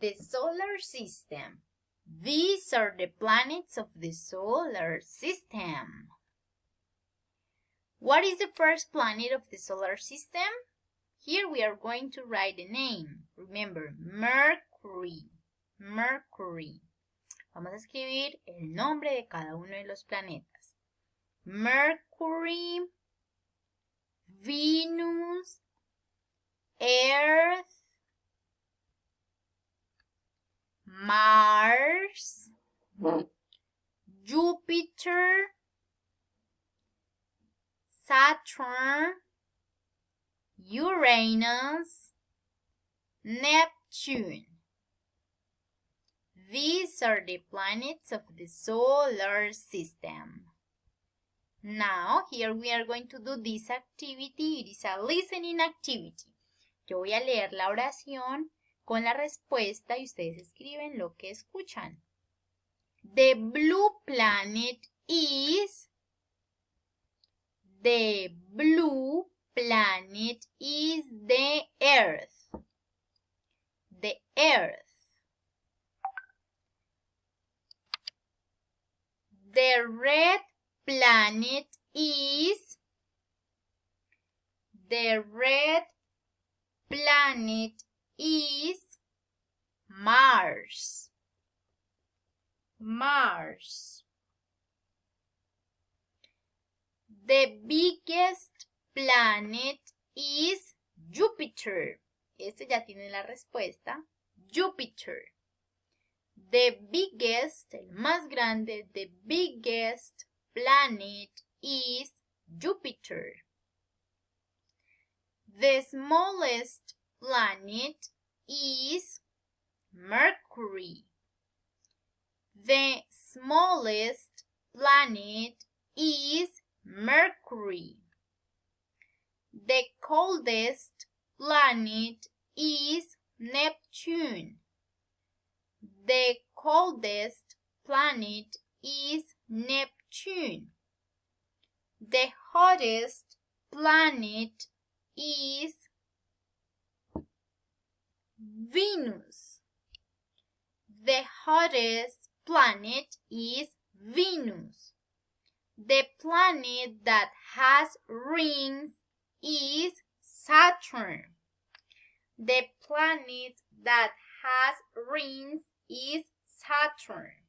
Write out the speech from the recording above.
The solar system. These are the planets of the solar system. What is the first planet of the solar system? Here we are going to write the name. Remember, Mercury. Mercury. Vamos a escribir el nombre de cada uno de los planetas. Mercury, Venus, Earth, Mars, Jupiter, Saturn, Uranus, Neptune. These are the planets of the solar system. Now, here we are going to do this activity. It is a listening activity. Yo voy a leer la oración con la respuesta y ustedes escriben lo que escuchan. The blue planet is... The blue planet is the Earth. The Earth. The red planet is... The red planet is Mars. Mars. The biggest planet is Jupiter. Este ya tiene la respuesta. Jupiter. The biggest, el más grande, the biggest planet is Jupiter. The smallest planet is Mercury. The smallest planet is Mercury. The coldest planet is Neptune. The coldest planet is Neptune. The hottest planet is Venus. The hottest planet is Venus. The planet that has rings is Saturn. The planet that has rings is Saturn.